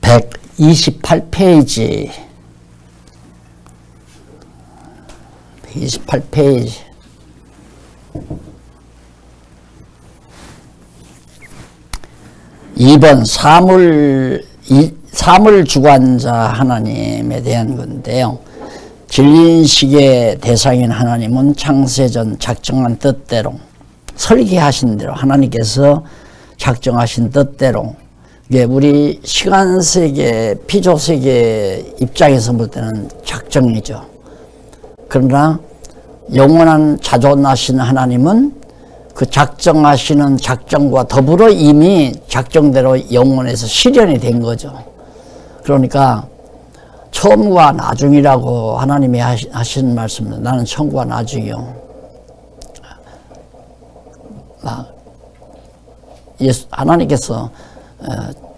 128페이지 128페이지 2번 사물주관자 하나님에 대한 건데요. 진리인식의 대상인 하나님은 창세전 작정한 뜻대로 설계하신 대로 하나님께서 작정하신 뜻대로 이게 우리 시간세계 피조세계 입장에서 볼 때는 작정이죠. 그러나 영원한 자존하신 하나님은 그 작정하시는 작정과 더불어 이미 작정대로 영원에서 실현이 된 거죠. 그러니까 처음과 나중이라고 하나님이 하신 말씀은 나는 처음과 나중이요. 하나님께서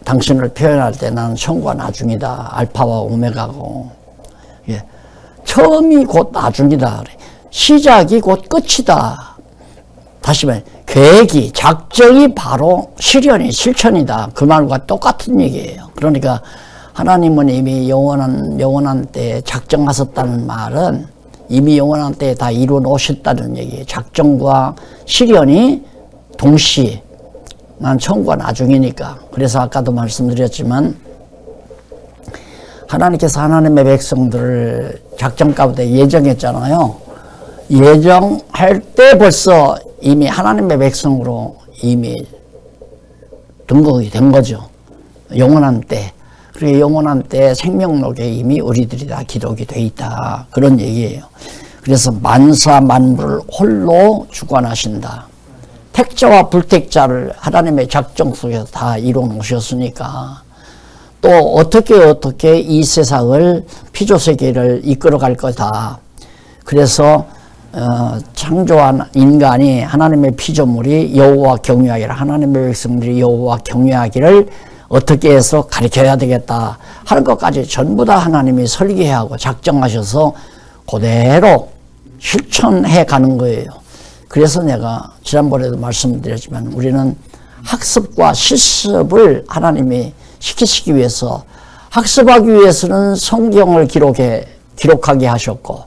당신을 표현할 때 나는 처음과 나중이다. 알파와 오메가고. 예. 처음이 곧 나중이다. 시작이 곧 끝이다. 다시 말해 계획이 작정이 바로 실현이 실천이다. 그 말과 똑같은 얘기예요. 그러니까 하나님은 이미 영원한 때에 작정하셨다는 말은 이미 영원한 때에 다 이루어 놓으셨다는 얘기예요. 작정과 실현이 동시에 난 처음과 나중이니까. 그래서 아까도 말씀드렸지만 하나님께서 하나님의 백성들을 작정 가운데 예정했잖아요. 예정할 때 벌써 이미 하나님의 백성으로 이미 등극이 된 거죠. 영원한 때. 그리고 영원한 때 생명록에 이미 우리들이 다 기록이 돼 있다. 그런 얘기예요. 그래서 만사 만물을 홀로 주관하신다. 택자와 불택자를 하나님의 작정 속에서 다 이루어 놓으셨으니까 또 어떻게 이 세상을 피조세계를 이끌어 갈 거다. 그래서 창조한 인간이 하나님의 피조물이 여호와 경외하기를 하나님의 백성들이 여호와 경외하기를 어떻게 해서 가르쳐야 되겠다 하는 것까지 전부 다 하나님이 설계하고 작정하셔서 그대로 실천해 가는 거예요. 그래서 내가 지난번에도 말씀드렸지만 우리는 학습과 실습을 하나님이 시키시기 위해서 학습하기 위해서는 성경을 기록하게 하셨고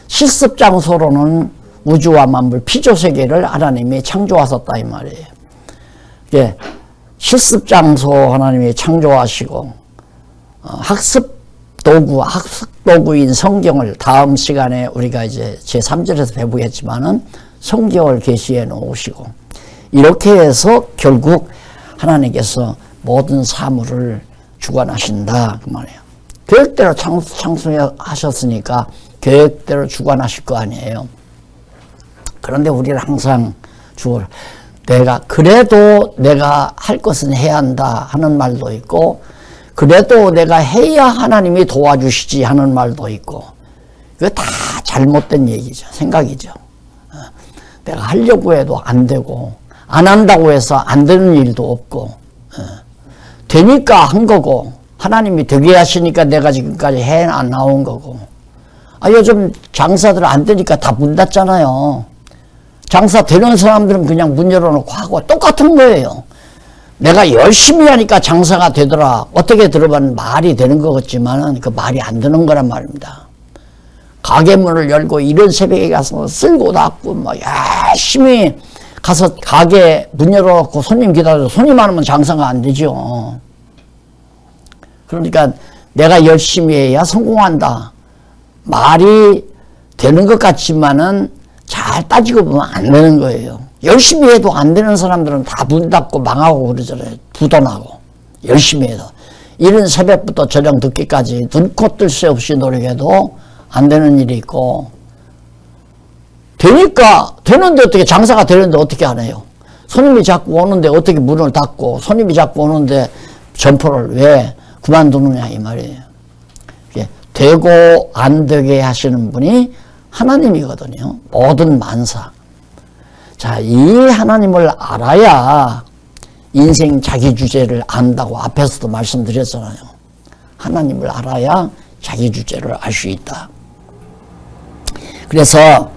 실습 장소로는 우주와 만물 피조세계를 하나님이 창조하셨다 이 말이에요. 예, 실습 장소 하나님이 창조하시고 학습 도구인 성경을 다음 시간에 우리가 이제 제3절에서 배우겠지만은 성경을 계시해 놓으시고 이렇게 해서 결국 하나님께서 모든 사물을 주관하신다 그 말이에요. 계획대로 창조하셨으니까 계획대로 주관하실 거 아니에요. 그런데 우리는 항상 그래도 내가 할 것은 해야 한다 하는 말도 있고 그래도 내가 해야 하나님이 도와주시지 하는 말도 있고 이거 다 잘못된 얘기죠. 생각이죠. 내가 하려고 해도 안 되고 안 한다고 해서 안 되는 일도 없고 되니까 한 거고 하나님이 되게 하시니까 내가 지금까지 해 안 나온 거고 요즘 장사들 안 되니까 다 문 닫잖아요. 장사 되는 사람들은 그냥 문 열어놓고 하고 똑같은 거예요. 내가 열심히 하니까 장사가 되더라. 어떻게 들어보면 말이 되는 것 같지만은 그 말이 안 되는 거란 말입니다. 가게 문을 열고 이런 새벽에 가서 쓸고 닫고 막 열심히 가서 가게 문 열어놓고 손님 기다려서 손님 많으면 장사가 안 되죠. 그러니까 내가 열심히 해야 성공한다. 말이 되는 것 같지만은 잘 따지고 보면 안 되는 거예요. 열심히 해도 안 되는 사람들은 다 문 닫고 망하고 그러잖아요. 부도나고 열심히 해도 이른 새벽부터 저녁 늦게까지 눈코 뜰 새 없이 노력해도 안 되는 일이 있고 되는데 어떻게 장사가 되는데 어떻게 안 해요. 손님이 자꾸 오는데 어떻게 문을 닫고 손님이 자꾸 오는데 점포를 왜 그만두느냐 이 말이에요. 되고 안 되게 하시는 분이 하나님이거든요. 모든 만사. 자, 이 하나님을 알아야 인생 자기 주제를 안다고 앞에서도 말씀드렸잖아요. 하나님을 알아야 자기 주제를 알 수 있다. 그래서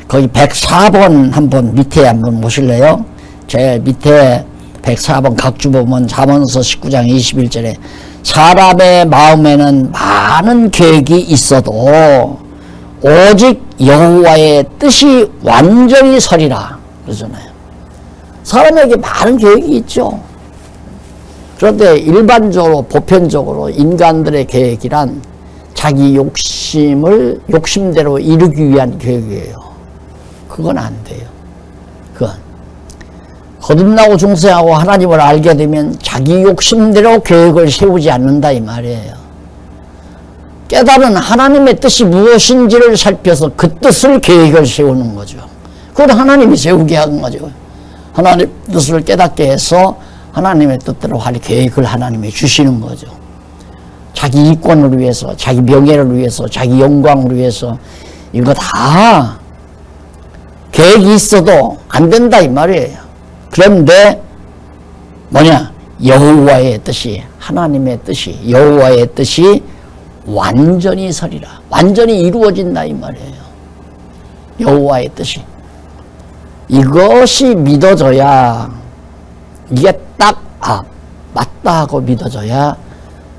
거기 104번 한번 밑에 한번 보실래요? 제 밑에 104번 각주 보면 잠언서 19장 21절에 사람의 마음에는 많은 계획이 있어도 오직 여호와의 뜻이 완전히 서리라 그러잖아요. 사람에게 많은 계획이 있죠. 그런데 일반적으로 보편적으로 인간들의 계획이란 자기 욕심대로 이루기 위한 계획이에요. 그건 안 돼요. 그건 거듭나고 중생하고 하나님을 알게 되면 자기 욕심대로 계획을 세우지 않는다 이 말이에요. 깨달은 하나님의 뜻이 무엇인지를 살펴서 그 뜻을 계획을 세우는 거죠. 그건 하나님이 세우게 한 거죠. 하나님의 뜻을 깨닫게 해서 하나님의 뜻대로 할 계획을 하나님이 주시는 거죠. 자기 이권을 위해서, 자기 명예를 위해서, 자기 영광을 위해서 이거 다 계획이 있어도 안 된다 이 말이에요. 그런데 뭐냐? 여호와의 뜻이, 하나님의 뜻이, 여호와의 뜻이 완전히 서리라. 완전히 이루어진다 이 말이에요. 여호와의 뜻이. 이것이 믿어져야, 이게 딱 맞다 하고 믿어져야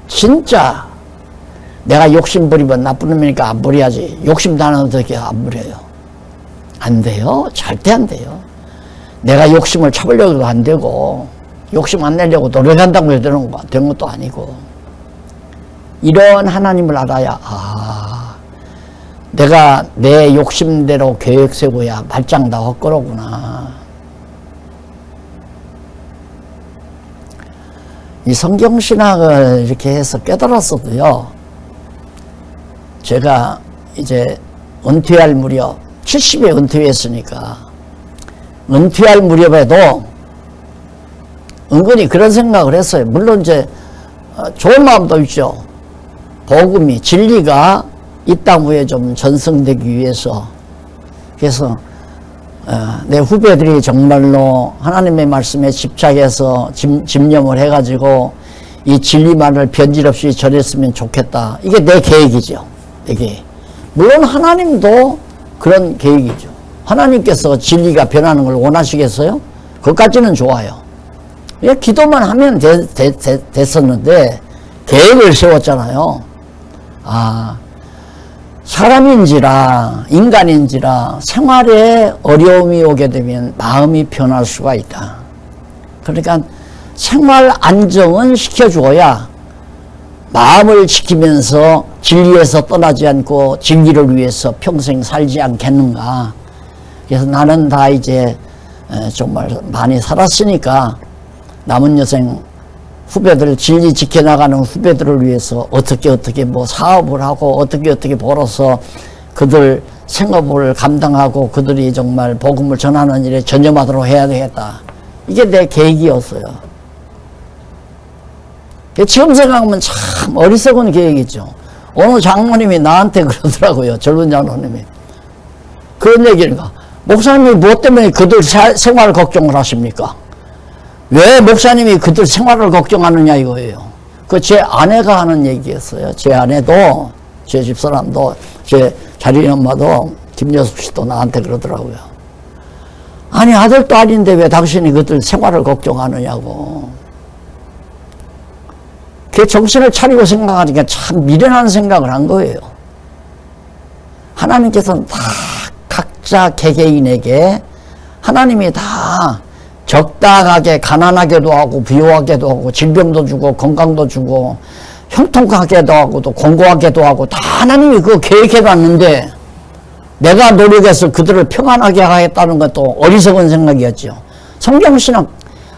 진짜 내가 욕심 부리면 나쁜 놈이니까 안 부려야지. 욕심도 안 하는데 어떻게 안 부려요? 안 돼요. 절대 안 돼요. 내가 욕심을 참으려고 안 되고 욕심 안 내려고 노력한다고 해서 되는 것도 아니고, 이런 하나님을 알아야 내가 내 욕심대로 계획 세고야 말짱 다 헛거로구나. 이 성경신학을 이렇게 해서 깨달았어도요, 제가 이제 은퇴할 무렵 70에 은퇴했으니까 은퇴할 무렵에도 은근히 그런 생각을 했어요. 물론 이제 좋은 마음도 있죠. 복음이, 진리가 이 땅 위에 좀 전승되기 위해서. 그래서 내 후배들이 정말로 하나님의 말씀에 집착해서 집념을 해가지고 이 진리만을 변질 없이 전했으면 좋겠다. 이게 내 계획이죠. 이게 물론 하나님도 그런 계획이죠. 하나님께서 진리가 변하는 걸 원하시겠어요? 그것까지는 좋아요. 그냥 기도만 하면 됐었는데 계획을 세웠잖아요. 사람인지라 인간인지라 생활에 어려움이 오게 되면 마음이 변할 수가 있다. 그러니까 생활 안정은 시켜주어야 마음을 지키면서 진리에서 떠나지 않고 진리를 위해서 평생 살지 않겠는가. 그래서 나는 다 이제 정말 많이 살았으니까 남은 여생 후배들, 진리 지켜나가는 후배들을 위해서 어떻게 뭐 사업을 하고 어떻게 벌어서 그들 생업을 감당하고 그들이 정말 복음을 전하는 일에 전념하도록 해야 되겠다. 이게 내 계획이었어요. 지금 생각하면 참 어리석은 계획이죠. 어느 장로님이 나한테 그러더라고요. 젊은 장로님이. 그런 얘기니까, 목사님이 무엇 때문에 그들 생활을 걱정을 하십니까? 왜 목사님이 그들 생활을 걱정하느냐 이거예요. 그 제 아내가 하는 얘기였어요. 제 아내도, 제 집사람도, 제 자리 엄마도, 김여숙 씨도 나한테 그러더라고요. 아니, 아들도 아닌데 왜 당신이 그들 생활을 걱정하느냐고. 그 정신을 차리고 생각하니까 참 미련한 생각을 한 거예요. 하나님께서는 다 각자 개개인에게 하나님이 다 적당하게 가난하게도 하고 부유하게도 하고 질병도 주고 건강도 주고 형통하게도 하고 또 공고하게도 하고 다 하나님이 그거 계획해놨는데 내가 노력해서 그들을 평안하게 하겠다는 것도 어리석은 생각이었죠. 성경신학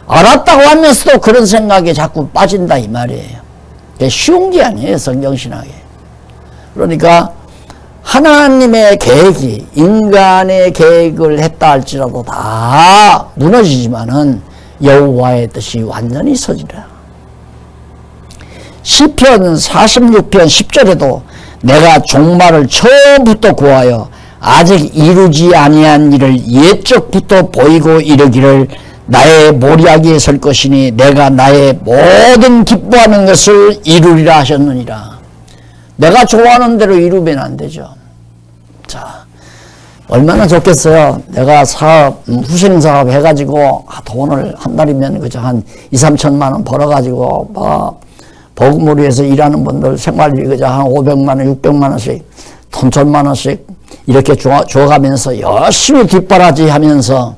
알았다고 하면서도 그런 생각에 자꾸 빠진다 이 말이에요. 쉬운 게 아니에요, 성경신학이. 그러니까 하나님의 계획이 인간의 계획을 했다 할지라도 다 무너지지만은 여호와의 뜻이 완전히 서지라. 시편 46편 10절에도 내가 종말을 처음부터 구하여 아직 이루지 아니한 일을 옛적부터 보이고 이르기를 나의 모략이 설 것이니 내가 나의 모든 기뻐하는 것을 이루리라 하셨느니라. 내가 좋아하는 대로 이루면 안 되죠. 자, 얼마나 좋겠어요. 내가 사업, 후생사업 해가지고 돈을 한 달이면 그저 한 2, 3천만 원 벌어가지고 뭐 복음을 위해서 일하는 분들 생활비 그저 한 500만 원, 600만 원씩, 돈 1000만 원씩 이렇게 줘가면서 열심히 뒷바라지 하면서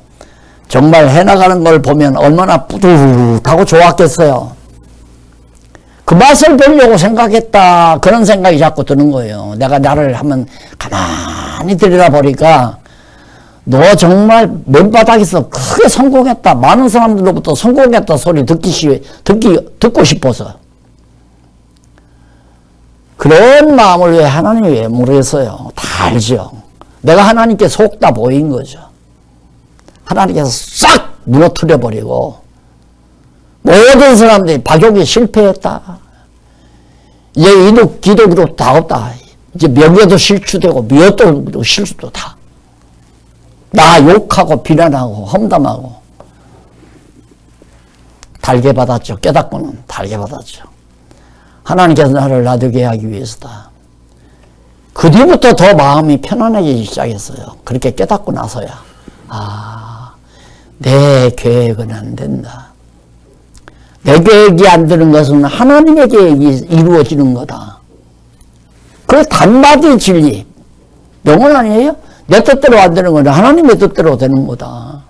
정말 해나가는 걸 보면 얼마나 뿌듯하고 좋았겠어요. 그 맛을 보려고 생각했다. 그런 생각이 자꾸 드는 거예요. 내가 나를 한번 가만히 들여다보니까 너 정말 맨바닥에서 크게 성공했다. 많은 사람들로부터 성공했다 소리 듣고 싶어서. 그런 마음을 왜 하나님이 왜 모르겠어요. 다 알죠. 내가 하나님께 속다 보인 거죠. 하나님께서 싹 무너뜨려 버리고 모든 사람들이 박욕이 실패했다. 이제 이도 기독으로 다 없다. 이제 명예도 실추되고 미워도 실수도 다. 나 욕하고 비난하고 험담하고 달게 받았죠. 깨닫고는 달게 받았죠. 하나님께서 나를 놔두게 하기 위해서다. 그 뒤부터 더 마음이 편안해지기 시작했어요. 그렇게 깨닫고 나서야 내 계획은 안 된다. 내 계획이 안 되는 것은 하나님의 계획이 이루어지는 거다. 그게 단마디 진리. 명언 아니에요? 내 뜻대로 안 되는 건 하나님의 뜻대로 되는 거다.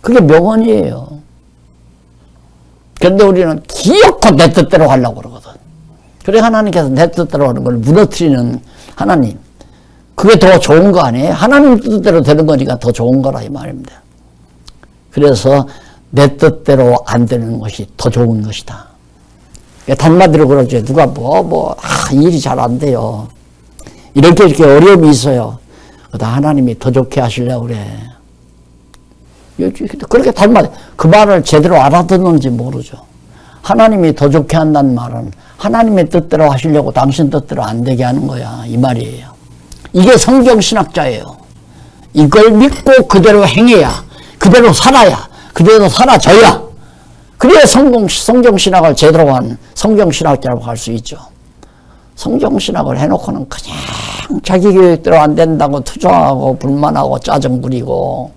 그게 명언이에요. 그런데 우리는 기어코 내 뜻대로 하려고 그러거든. 그래 하나님께서 내 뜻대로 하는 걸 무너뜨리는 하나님. 그게 더 좋은 거 아니에요? 하나님 뜻대로 되는 거니까 더 좋은 거라 이 말입니다. 그래서 내 뜻대로 안 되는 것이 더 좋은 것이다. 단마디로 그러죠. 누가 일이 잘 안 돼요. 이렇게 어려움이 있어요. 그러다 하나님이 더 좋게 하시려고 그래. 그렇게 단마디. 그 말을 제대로 알아듣는지 모르죠. 하나님이 더 좋게 한다는 말은 하나님의 뜻대로 하시려고 당신 뜻대로 안 되게 하는 거야. 이 말이에요. 이게 성경신학자예요. 이걸 믿고 그대로 행해야, 그대로 살아야, 그대로 사라져야, 그래야 성경신학을 제대로 한 성경신학자라고 할 수 있죠. 성경신학을 해놓고는 그냥 자기 계획대로 안 된다고 투정하고 불만하고 짜증 부리고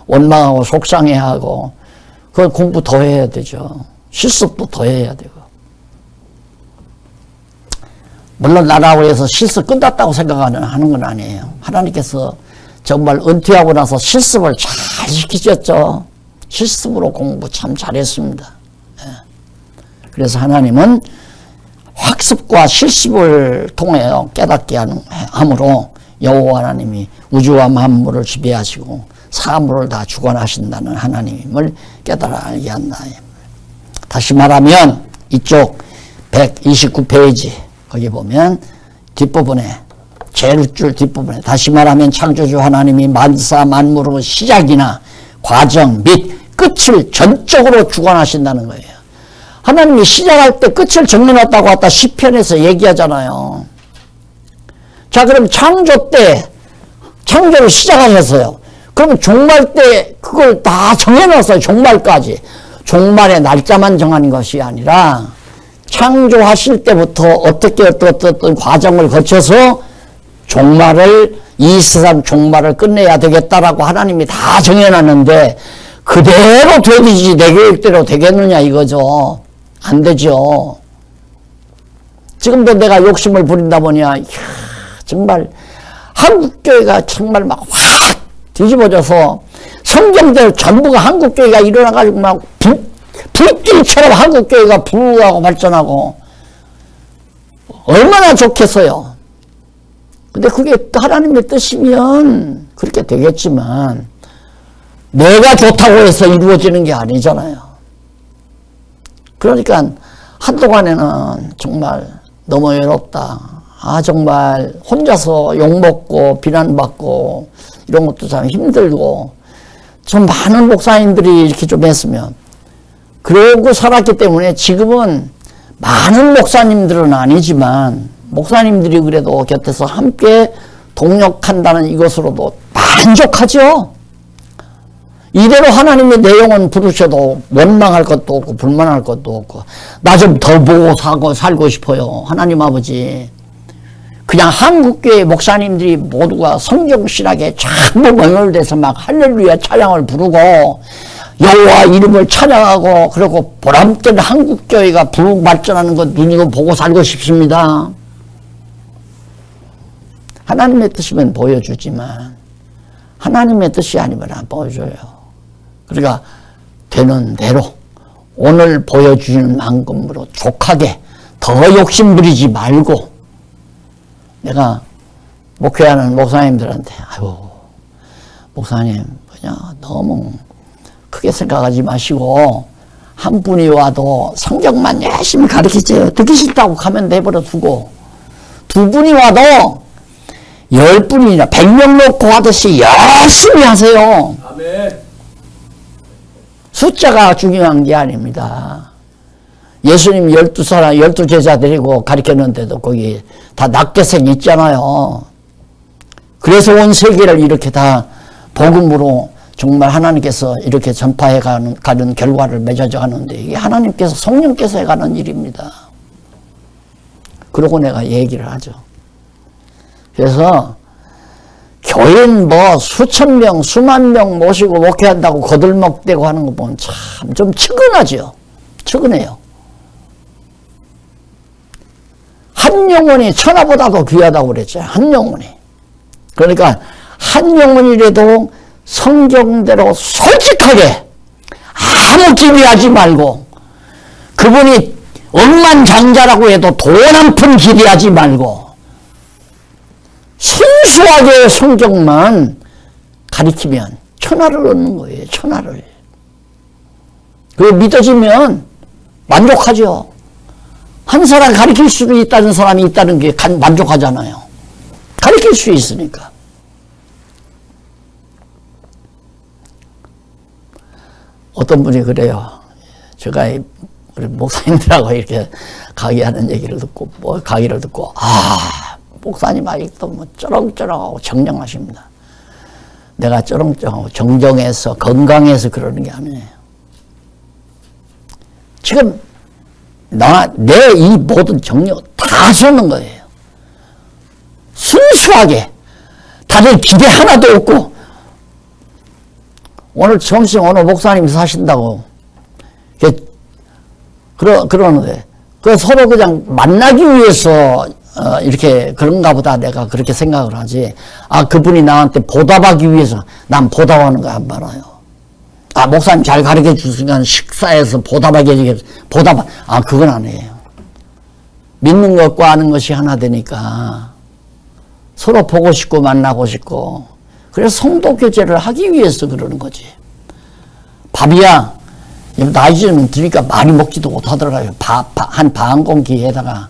원망하고 속상해하고 그걸 공부 더 해야 되죠. 실습도 더 해야 되고. 물론 나라고 해서 실습 끝났다고 생각하는 건 아니에요. 하나님께서 정말 은퇴하고 나서 실습을 잘 시키셨죠. 실습으로 공부 참 잘했습니다. 그래서 하나님은 학습과 실습을 통해 깨닫게 함으로 여호와 하나님이 우주와 만물을 지배하시고 사물을 다 주관하신다는 하나님을 깨달아 알게 한다. 다시 말하면 이쪽 129페이지 거기 보면 뒷부분에 제일 줄 뒷부분에 다시 말하면 창조주 하나님이 만사 만물의 시작이나 과정 및 끝을 전적으로 주관하신다는 거예요. 하나님이 시작할 때 끝을 정해놨다고 갖다 시편에서 얘기하잖아요. 자, 그럼 창조 때 창조를 시작하셨어요. 그러면 종말 때 그걸 다 정해놨어요. 종말까지. 종말의 날짜만 정한 것이 아니라 창조하실 때부터 어떤 과정을 거쳐서 종말을 이 세상 종말을 끝내야 되겠다라고 하나님이 다 정해놨는데 그대로 되듯이 내 계획대로 되겠느냐 이거죠. 안 되죠. 지금도 내가 욕심을 부린다 보니까 정말 한국교회가 정말 막 확 뒤집어져서 성경대로 전부가 한국교회가 일어나가지고 막 불길처럼 한국교회가 부하고 발전하고 얼마나 좋겠어요. 근데 그게 하나님의 뜻이면 그렇게 되겠지만 내가 좋다고 해서 이루어지는 게 아니잖아요. 그러니까 한동안에는 정말 너무 외롭다. 정말 혼자서 욕먹고 비난받고 이런 것도 참 힘들고 좀 많은 목사님들이 이렇게 좀 했으면 그러고 살았기 때문에 지금은 많은 목사님들은 아니지만 목사님들이 그래도 곁에서 함께 동력한다는 이것으로도 만족하죠. 이대로 하나님의 내용은 부르셔도 원망할 것도 없고 불만할 것도 없고 나 좀 더 보고 살고 싶어요. 하나님 아버지. 그냥 한국교회 목사님들이 모두가 성경신학에 전부 맹월돼서 막 할렐루야 찬양을 부르고 여호와 이름을 찬양하고 그리고 보람된 한국교회가 부흥 발전하는 것 눈으로 보고 살고 싶습니다. 하나님의 뜻이면 보여주지만 하나님의 뜻이 아니면 안 보여줘요. 그러니까 되는 대로 오늘 보여주는 만큼으로 족하게 더 욕심부리지 말고 내가 목회하는 목사님들한테 아유 목사님 그냥 너무 크게 생각하지 마시고 한 분이 와도 성경만 열심히 가르치세요. 듣기 싫다고 가면 내버려 두고 두 분이 와도 10분이나 100명 놓고 하듯이 열심히 하세요. 아멘. 숫자가 중요한 게 아닙니다. 예수님 12제자 데리고 가르쳤는데도 거기 다 낱개생 있잖아요. 그래서 온 세계를 이렇게 다 복음으로 정말 하나님께서 이렇게 전파해 가는 결과를 맺어져 가는데 이게 하나님께서 성령께서 해가는 일입니다. 그러고 내가 얘기를 하죠. 그래서 교인 뭐 수천 명, 수만 명 모시고 목회한다고 거들먹대고 하는 거 보면 참 좀 측은하죠. 측은해요. 한 영혼이 천하보다도 귀하다고 그랬죠. 한 영혼이. 그러니까 한 영혼이라도 성경대로 솔직하게 아무 기대하지 말고 그분이 억만장자라고 해도 돈 한 푼 기대하지 말고 순수하게 성경만 가리키면 천하를 얻는 거예요. 천하를. 그게 믿어지면 만족하죠. 한 사람 가리킬 수도 있다는 사람이 있다는 게 만족하잖아요. 가리킬 수 있으니까. 어떤 분이 그래요. 제가 우리 목사님들하고 이렇게 강의하는 얘기를 듣고 강의를 듣고 목사님 아직도 뭐 쩌렁쩌렁하고 정정하십니다. 내가 쩌렁쩌렁하고 정정해서 건강해서 그러는 게 아니에요. 지금 내 이 모든 정력 다 쏟는 거예요. 순수하게 다른 기대 하나도 없고 오늘 점심 오늘 목사님이 사신다고 그러는데 그 서로 그냥 만나기 위해서 이렇게 그런가 보다 내가 그렇게 생각을 하지. 그분이 나한테 보답하기 위해서 난 보답하는 거 안 말아요. 목사님 잘 가르쳐 주시니까 식사에서 보답하게 그건 아니에요. 믿는 것과 아는 것이 하나 되니까 서로 보고 싶고 만나고 싶고 그래서 성도 교제를 하기 위해서 그러는 거지. 밥이야 나이 좀 드니까 많이 먹지도 못하더라고요. 한 반 공기에다가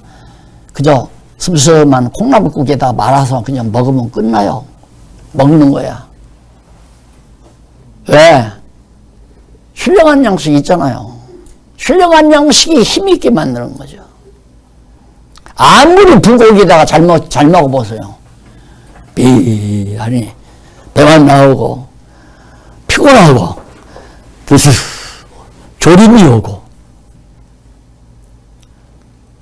그저 슴슴한 콩나물국에다 말아서 그냥 먹으면 끝나요. 먹는 거야. 왜? 신령한 양식이 있잖아요. 신령한 양식이 힘있게 만드는 거죠. 아무리 불고기에다가 잘 먹어보세요. 아니 배만 나오고 피곤하고 그래서 조림이 오고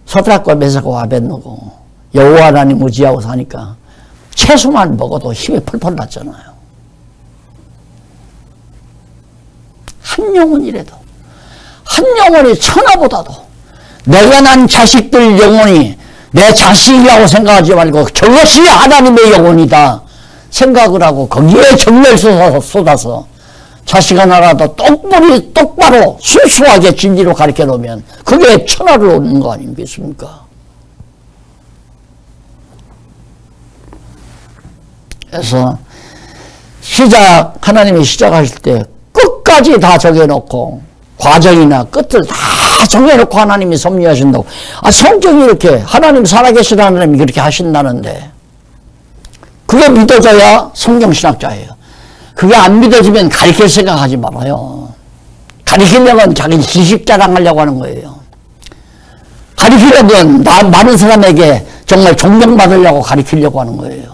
서드락과 메삭과 아벳노고 여호와 하나님 의지하고 사니까 채소만 먹어도 힘이 펄펄 났잖아요. 한 영혼이라도 한 영혼이 천하보다도 내가 난 자식들 영혼이 내 자식이라고 생각하지 말고 저것이 하나님의 영혼이다 생각을 하고 거기에 정열을 쏟아서 자식 하나라도 똑바로 순수하게 진리로 가르쳐 놓으면 그게 천하를 얻는 거 아니겠습니까? 그래서 하나님이 시작하실 때 끝까지 다 정해놓고 과정이나 끝을 다 정해놓고 하나님이 섭리하신다고. 성경이 이렇게 하나님 살아계신 하나님이 그렇게 하신다는데 그게 믿어져야 성경신학자예요. 그게 안 믿어지면 가르칠 생각하지 말아요. 가르치려면 자기 지식 자랑하려고 하는 거예요. 가르치려면 많은 사람에게 정말 존경받으려고 가르치려고 하는 거예요.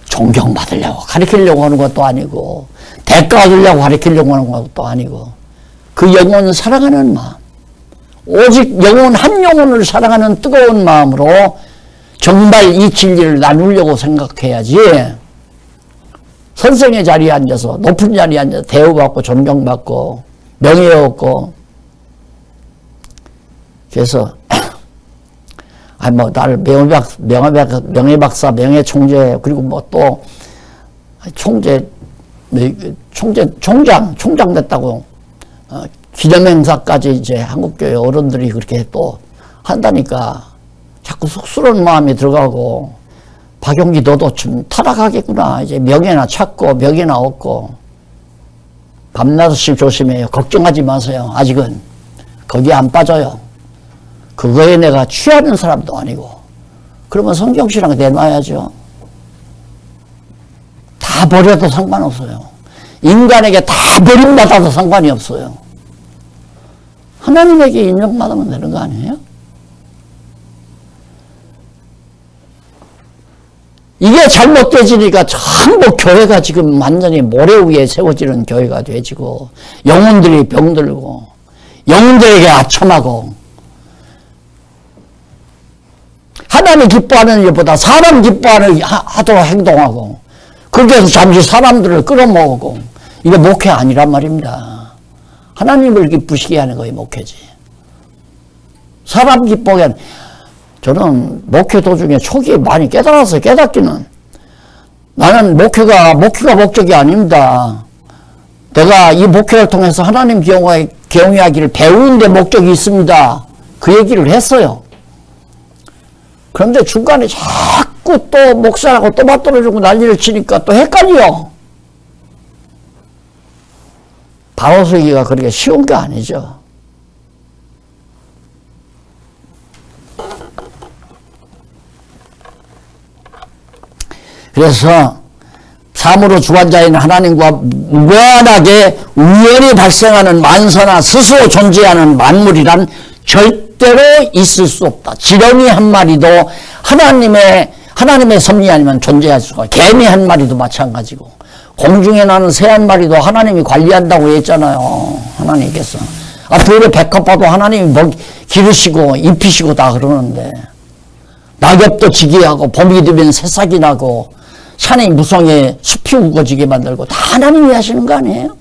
존경받으려고 가르치려고 하는 것도 아니고 대가 얻으려고 가르치려고 하는 것도 아니고 그 영혼을 사랑하는 마음 오직 한 영혼을 사랑하는 뜨거운 마음으로 정말 이 진리를 나누려고 생각해야지 선생의 자리에 앉아서, 높은 자리에 앉아서 대우받고 존경받고 명예 얻고. 그래서 뭐 나를 명예박사, 명예총재, 그리고 뭐 또 총장 됐다고 기념행사까지 이제 한국교회 어른들이 그렇게 또 한다니까 자꾸 쑥스러운 마음이 들어가고, 박용기 너도 좀 타락하겠구나. 이제 명예나 찾고 명예나 얻고. 밤낮없이 조심해요. 걱정하지 마세요. 아직은 거기에 안 빠져요. 그거에 내가 취하는 사람도 아니고. 그러면 성경신앙 내놔야죠. 다 버려도 상관없어요. 인간에게 다 버림받아도 상관이 없어요. 하나님에게 인정받으면 되는 거 아니에요? 이게 잘못되지니까 전부 교회가 지금 완전히 모래 위에 세워지는 교회가 되지고, 영혼들이 병들고, 영혼들에게 아첨하고, 하나님 기뻐하는 일보다 사람 기뻐하는 하도록 행동하고, 거기에서 잠시 사람들을 끌어모으고, 이게 목회 아니란 말입니다. 하나님을 기쁘시게 하는 거예요, 목회지. 사람 기쁘게 하는. 저는 목회 도중에 초기에 많이 깨달았어요. 깨닫기는. 나는 목회가 목적이 아닙니다. 내가 이 목회를 통해서 하나님 경외하기를 배우는 데 목적이 있습니다. 그 얘기를 했어요. 그런데 중간에 자꾸 또 목사라고 또 맞들어주고 난리를 치니까 또 헷갈려. 바로 서기가 그렇게 쉬운 게 아니죠. 그래서 참으로 주관자인 하나님과 무관하게 우연히 발생하는 만사나 스스로 존재하는 만물이란 절대로 있을 수 없다. 지렁이 한 마리도 하나님의 섭리 아니면 존재할 수가. 개미 한 마리도 마찬가지고, 공중에 나는 새 한 마리도 하나님이 관리한다고 했잖아요. 하나님께서. 들에 백합 봐도 하나님이 기르시고 입히시고 다 그러는데, 낙엽도 지게 하고 봄이 되면 새싹이 나고 산이 무성해 숲이 우거지게 만들고 다 하나님이 하시는 거 아니에요?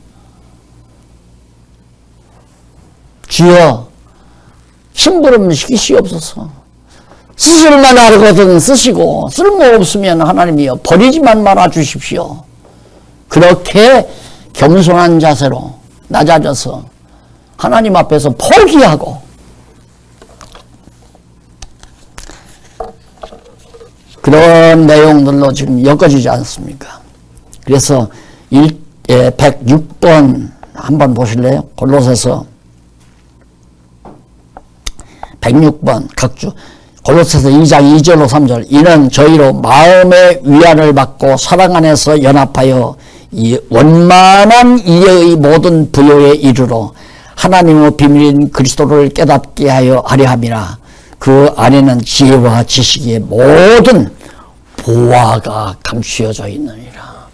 주여 심부름 시키시옵소서. 쓰실만 하거든 쓰시고 쓸모없으면 하나님이여 버리지만 말아 주십시오. 그렇게 겸손한 자세로 낮아져서 하나님 앞에서 포기하고, 그런 내용들로 지금 엮어지지 않습니까? 그래서 106번 한번 보실래요? 골로새서 106번 각주 골로새서 2장 2절로 3절. 이는 저희로 마음의 위안을 받고 사랑 안에서 연합하여 이 원만한 이해의 모든 부요에 이르러 하나님의 비밀인 그리스도를 깨닫게 하려 함이라. 그 안에는 지혜와 지식의 모든 보화가 감추어져 있느니라.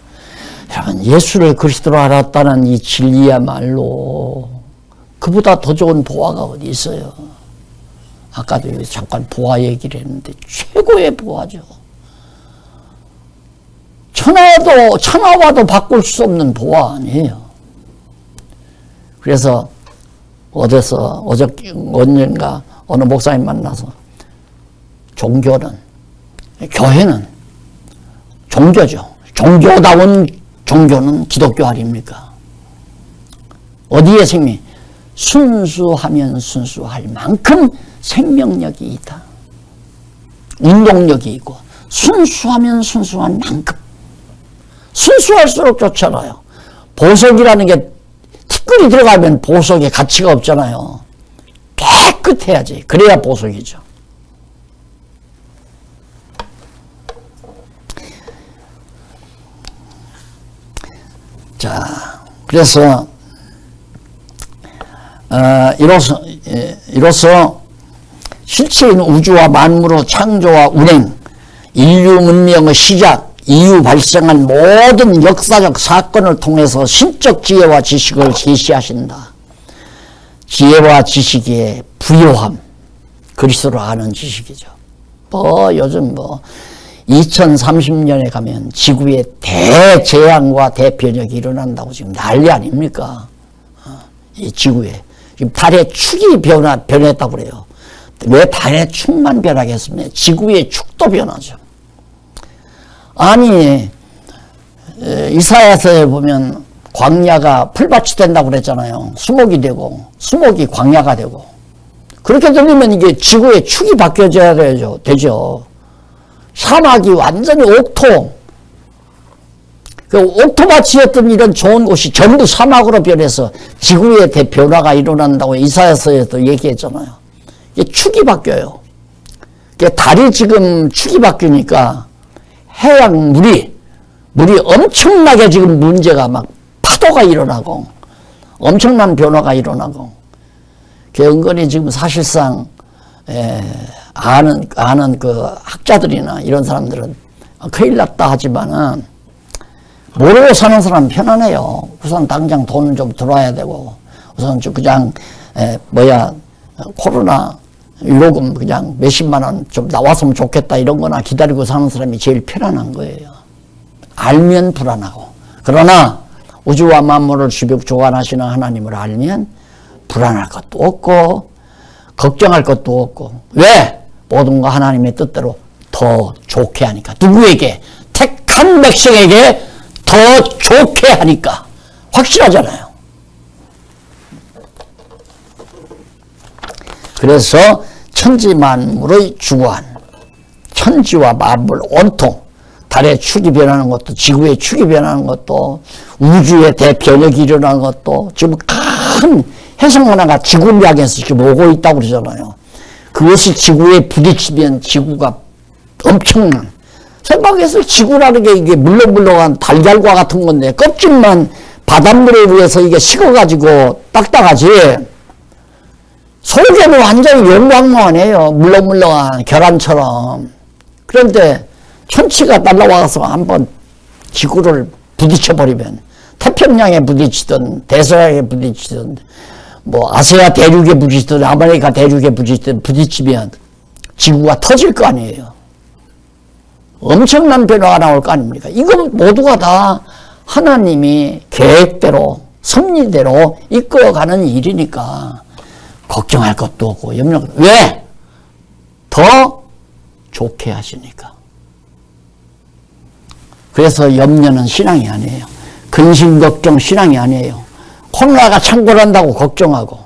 여러분, 예수를 그리스도로 알았다는 이 진리야말로 그보다 더 좋은 보화가 어디 있어요? 아까도 여기 잠깐 보화 얘기를 했는데 최고의 보화죠. 천하와도 바꿀 수 없는 보화 아니에요. 그래서 언젠가 어느 목사님 만나서 교회는 종교죠. 종교다운 종교는 기독교 아닙니까? 어디에 생명? 순수하면 순수할 만큼 생명력이 있다. 운동력이 있고, 순수하면 순수한 만큼. 순수할수록 좋잖아요. 보석이라는 게 티끌이 들어가면 보석에 가치가 없잖아요. 깨끗해야지. 그래야 보석이죠. 자, 그래서 이로써 실체인 우주와 만물의 창조와 운행, 인류 문명의 시작, 이후 발생한 모든 역사적 사건을 통해서 신적 지혜와 지식을 제시하신다. 지혜와 지식의 부요함, 그리스도를 아는 지식이죠. 요즘 2030년에 가면 지구에 대재앙과 대변혁이 일어난다고 지금 난리 아닙니까? 이 지구에. 지금 달의 축이 변했다고 그래요. 왜 달의 축만 변하겠습니까? 지구의 축도 변하죠. 아니, 이사야서에 보면 광야가 풀밭이 된다고 그랬잖아요. 수목이 되고, 수목이 광야가 되고. 그렇게 되면 이게 지구의 축이 바뀌어져야 되죠. 사막이 완전히 옥토, 그 옥토밭이었던 이런 좋은 곳이 전부 사막으로 변해서 지구에 대변화가 일어난다고 이사야서에도 얘기했잖아요. 이게 축이 바뀌어요. 달이 지금 축이 바뀌니까 해양 물이 엄청나게 지금 문제가 막 파도가 일어나고 엄청난 변화가 일어나고 은근히 지금 사실상 아는 그 학자들이나 이런 사람들은 큰일 났다 하지만은 모르고 사는 사람은 편안해요. 우선 당장 돈 좀 들어와야 되고 우선 그냥 코로나 유로금 그냥 몇십만 원 좀 나왔으면 좋겠다 이런 거나 기다리고 사는 사람이 제일 편안한 거예요. 알면 불안하고. 그러나 우주와 만물을 주관하시는 하나님을 알면 불안할 것도 없고 걱정할 것도 없고. 왜? 모든 거 하나님의 뜻대로 더 좋게 하니까. 누구에게? 택한 백성에게 더 좋게 하니까. 확실하잖아요. 그래서 천지 만물의 주관, 천지와 만물 온통, 달의 축이 변하는 것도, 지구의 축이 변하는 것도, 우주의 대변혁이 일어나는 것도, 지금 큰 해성 하나가 지구를 향해서 지금 오고 있다고 그러잖아요. 그것이 지구에 부딪히면 지구가 엄청난, 생각해서 지구라는 게 이게 물렁물렁한 달걀과 같은 건데, 껍질만 바닷물에 의해서 이게 식어가지고 딱딱하지, 속에는 완전히 용광로아니에요. 물렁물렁한 계란처럼. 그런데 천치가 날라와서 한번 지구를 부딪혀버리면 태평양에 부딪히든 대서양에 부딪히든 아시아 대륙에 부딪히든 아메리카 대륙에 부딪히면 지구가 터질 거 아니에요. 엄청난 변화가 나올 거 아닙니까? 이건 모두가 다 하나님이 계획대로 섭리대로 이끌어가는 일이니까 걱정할 것도 없고 염려. 왜? 더 좋게 하시니까. 그래서 염려는 신앙이 아니에요. 근심 걱정 신앙이 아니에요. 코로나가 창궐한다고 걱정하고.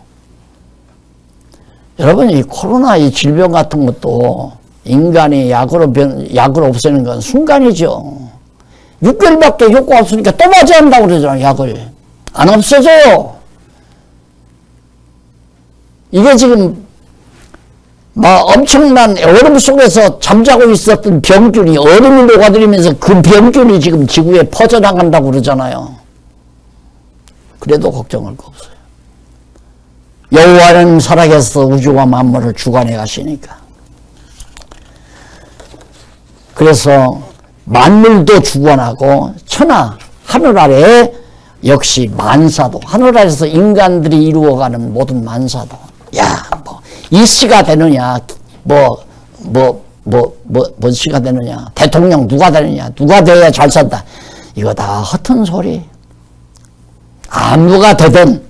여러분, 이 코로나 이 질병 같은 것도 인간이 약으로 없애는 건 순간이죠. 6개월밖에 효과 없으니까 또 맞아야 한다고 그러잖아요. 약을 안 없어져요. 이게 지금 엄청난 얼음 속에서 잠자고 있었던 병균이 얼음을 녹아들이면서 그 병균이 지금 지구에 퍼져나간다고 그러잖아요. 그래도 걱정할 거 없어요. 여호와는 살아계셔서 우주와 만물을 주관해 가시니까. 그래서 만물도 주관하고 천하 하늘 아래 역시 만사도, 하늘 아래서 인간들이 이루어가는 모든 만사도, 이 씨가 되느냐, 뭔 씨가 되느냐, 대통령 누가 되느냐, 누가 돼야 잘 산다. 이거 다 허튼 소리. 아무가 되든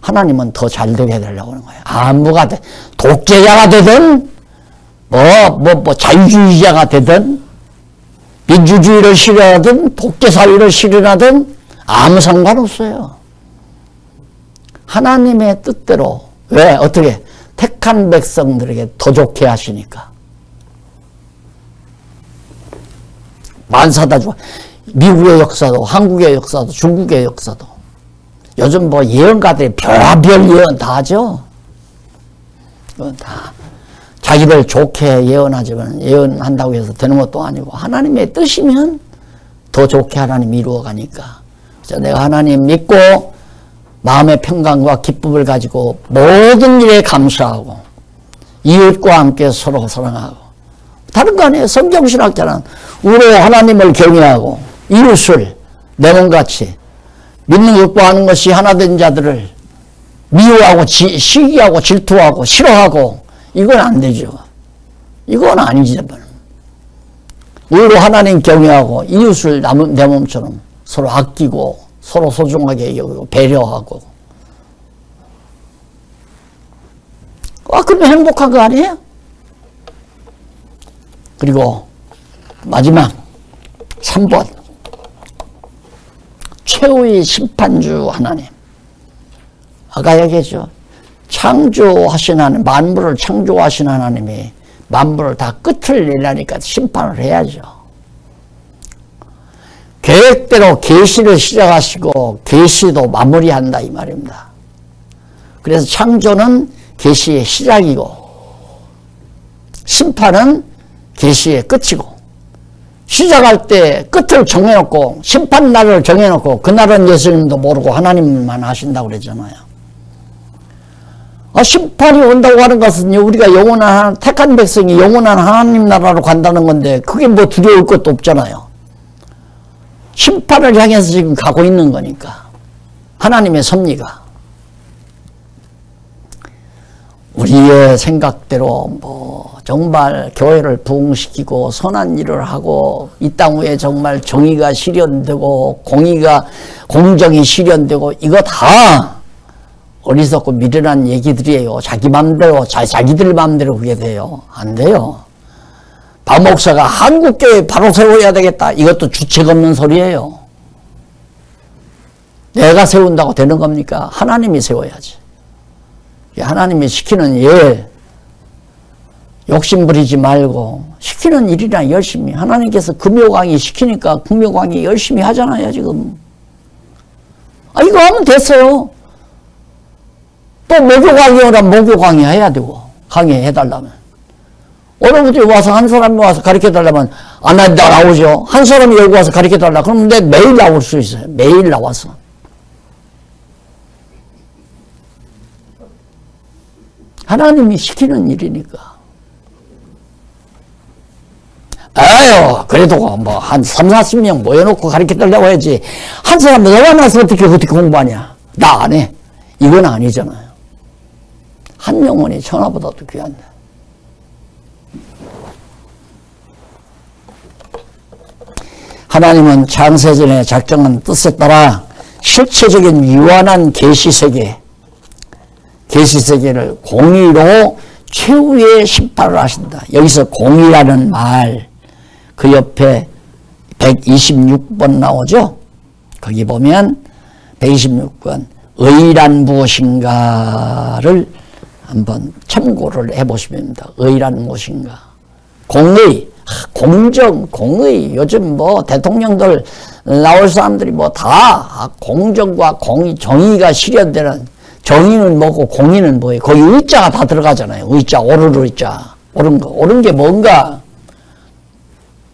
하나님은 더 잘 되게 해달라고 하는 거예요. 아무가 되든, 독재자가 되든, 자유주의자가 되든, 민주주의를 실현하든, 독재사회를 실현하든, 아무 상관없어요. 하나님의 뜻대로. 왜? 어떻게? 택한 백성들에게 더 좋게 하시니까. 만사다 좋아. 미국의 역사도, 한국의 역사도, 중국의 역사도. 요즘 예언가들이 별별 예언 다 하죠. 그건 다 자기들 좋게 예언하지만 예언한다고 해서 되는 것도 아니고 하나님의 뜻이면 더 좋게 하나님이 이루어가니까. 그래서 내가 하나님 믿고 마음의 평강과 기쁨을 가지고 모든 일에 감사하고 이웃과 함께 서로 사랑하고. 다른 거 아니에요. 성경신학자는 우리 하나님을 경외하고 이웃을 내 몸같이 믿는 것과 하는 것이 하나 된 자들을 미워하고 시기하고 질투하고 싫어하고. 이건 안 되죠. 이건 아니지. 의로 하나님 경외하고 이웃을 내 몸처럼 서로 아끼고 서로 소중하게 여기고 배려하고. 그러면 행복한 거 아니에요? 그리고 마지막 3번 최후의 심판주 하나님. 아까 얘기했죠. 창조하신 하나님, 만물을 창조하신 하나님이 만물을 다 끝을 내려니까 심판을 해야죠. 계획대로 계시를 시작하시고 계시도 마무리한다 이 말입니다. 그래서 창조는 계시의 시작이고 심판은 계시의 끝이고, 시작할 때 끝을 정해놓고 심판 날을 정해놓고 그날은 예수님도 모르고 하나님만 하신다고 그랬잖아요. 심판이 온다고 하는 것은 우리가 영원한 택한 백성이 영원한 하나님 나라로 간다는 건데 그게 뭐 두려울 것도 없잖아요. 심판을 향해서 지금 가고 있는 거니까. 하나님의 섭리가 우리의 생각대로 뭐 정말 교회를 부흥시키고 선한 일을 하고 이 땅 위에 정말 정의가 실현되고 공정이 실현되고 이거 다 어리석고 미련한 얘기들이에요. 자기 맘대로 자기들 맘대로 그게 돼요. 안 돼요. 박 목사가 한국교회 바로 세워야 되겠다. 이것도 주책 없는 소리예요. 내가 세운다고 되는 겁니까? 하나님이 세워야지. 하나님이 시키는 일 욕심 부리지 말고 시키는 일이나 열심히. 하나님께서 금요강의 시키니까 금요강의 열심히 하잖아요 지금. 이거 하면 됐어요. 또 목요강의 오라면 목요강의 해야 되고 강의해달라면. 오늘부터 와서 한 사람이 와서 가르쳐달라면 안 나오죠. 한 사람이 여기 와서 가르쳐달라 그러면 내 매일 나올 수 있어요. 매일 나와서. 하나님이 시키는 일이니까. 그래도 뭐 한 3, 40명 모여놓고 가르쳐달라고 해야지. 한 사람 너가 나서 어떻게 공부하냐. 나 안 해. 이건 아니잖아요. 한 영혼이 천하보다도 귀한다. 하나님은 창세전에 작정한 뜻에 따라 실체적인 유한한 계시세계를 공의로 최후의 심판을 하신다. 여기서 공의라는 말, 그 옆에 126번 나오죠? 거기 보면 126번 의란 무엇인가를 한번 참고를 해보시면 됩니다. 의란 무엇인가? 공의, 공정, 공의. 요즘 뭐 대통령들 나올 사람들이 뭐 다 공정과 공의, 정의가 실현되는, 정의는 뭐고 공의는 뭐예요? 거기 의자가 다 들어가잖아요. 의자, 옳은 의자. 옳은 게 뭔가?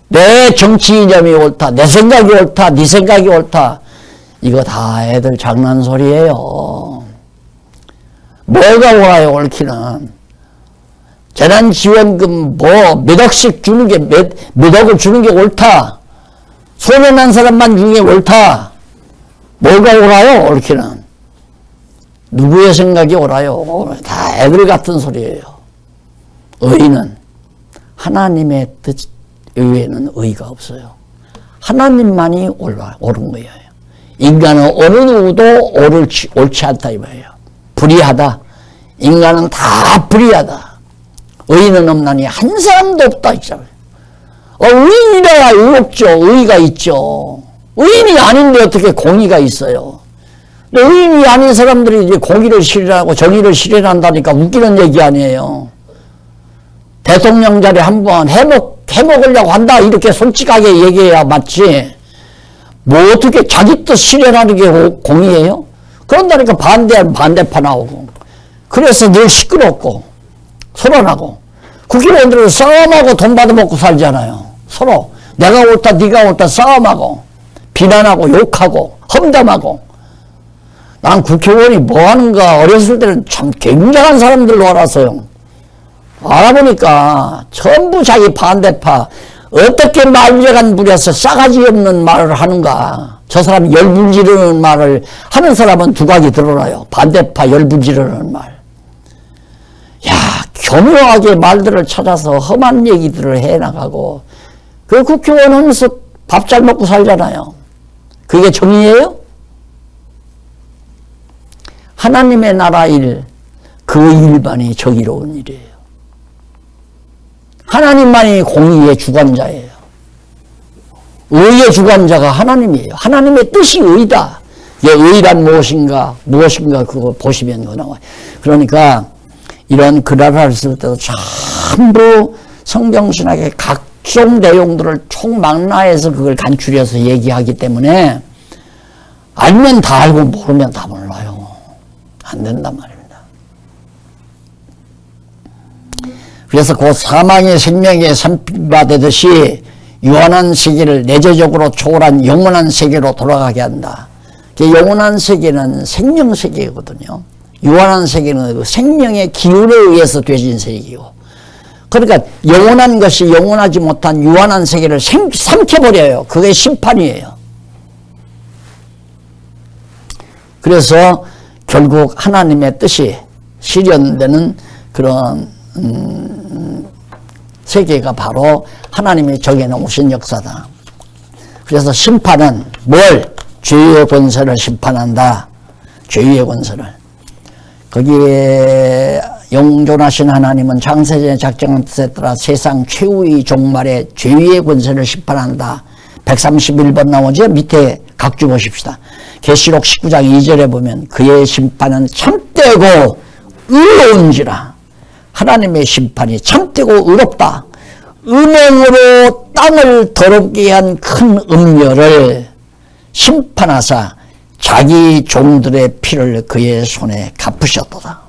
내 정치 이념이 옳다, 내 생각이 옳다, 네 생각이 옳다. 이거 다 애들 장난소리예요. 뭐가 옳아요, 옳기는. 재난지원금 뭐 몇 억씩 주는 게 몇 억을 주는 게 옳다. 소년한 사람만 주는 게 옳다. 뭐가 옳아요, 옳기는. 누구의 생각이 옳아요? 다 애들 같은 소리예요. 의는 하나님의 뜻 외에는 의가 없어요. 하나님만이 옳은 거예요. 인간은 어느 누구도 옳지 않다 이 말이에요. 불의하다. 인간은 다 불의하다. 의인은 없나니 한 사람도 없다 있잖아요. 의인이라야 의롭죠. 의의가 있죠. 의인이 아닌데 어떻게 공의가 있어요. 의인이 아닌 사람들이 이제 공의를 실현하고 정의를 실현한다니까 웃기는 얘기 아니에요. 대통령 자리 한번 해먹으려고 한다 이렇게 솔직하게 얘기해야 맞지. 뭐 어떻게 자기 뜻 실현하는 게 공의예요? 그런다니까 반대하면 반대파 나오고. 그래서 늘 시끄럽고 소란하고 국회의원들은 싸움하고 돈 받아먹고 살잖아요. 서로 내가 옳다 네가 옳다 싸움하고 비난하고 욕하고 험담하고. 난 국회의원이 뭐하는가 어렸을 때는 참 굉장한 사람들로 알았어요. 알아보니까 전부 자기 반대파. 어떻게 말려간 부려서 싸가지 없는 말을 하는가. 저 사람이 열불지르는 말을 하는 사람은 두각이 드러나요. 반대파 열불지르는 말. 야, 교묘하게 말들을 찾아서 험한 얘기들을 해나가고 그 국회의원 하면서 밥 잘 먹고 살잖아요. 그게 정의예요? 하나님의 나라 일, 그 일만이 정의로운 일이에요. 하나님만이 공의의 주관자예요. 의의 주관자가 하나님이에요. 하나님의 뜻이 의다. 의란 무엇인가, 무엇인가 그거 보시면 그거 나와요. 그러니까 이런 글을 쓸 때도 전부 성경신학의 각종 내용들을 총망라해서 그걸 간추려서 얘기하기 때문에 알면 다 알고 모르면 다 몰라요. 안 된단 말입니다. 그래서 그 사망의 생명에 선포되듯이 유한한 세계를 내재적으로 초월한 영원한 세계로 돌아가게 한다. 영원한 세계는 생명 세계거든요. 유한한 세계는 그 생명의 기운에 의해서 되진 세계이고, 그러니까 영원한 것이 영원하지 못한 유한한 세계를 삼켜버려요. 그게 심판이에요. 그래서 결국 하나님의 뜻이 실현되는 그런 세계가 바로 하나님이 정해놓으신 역사다. 그래서 심판은 뭘? 죄의 권세를 심판한다. 죄의 권세를. 거기에 영존하신 하나님은 창세전에 작정한 뜻에 따라 세상 최후의 종말에 죄의 권세를 심판한다. 131번 나오죠? 밑에 각주 보십시다. 계시록 19장 2절에 보면 그의 심판은 참되고 의로운지라. 하나님의 심판이 참되고 의롭다. 음행으로 땅을 더럽게 한 큰 음녀를 심판하사 자기 종들의 피를 그의 손에 갚으셨도다.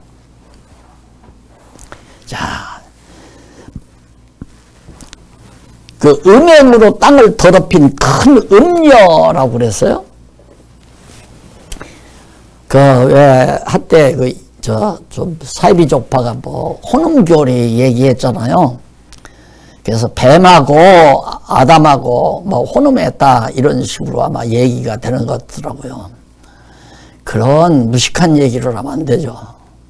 자, 그 음행으로 땅을 더럽힌 큰 음녀라고 그랬어요. 그 왜 한때 좀 사이비 족파가 뭐 혼음교리 얘기했잖아요. 그래서 뱀하고 아담하고 뭐 혼음했다 이런 식으로 아마 얘기가 되는 것 같더라고요. 그런 무식한 얘기를 하면 안 되죠.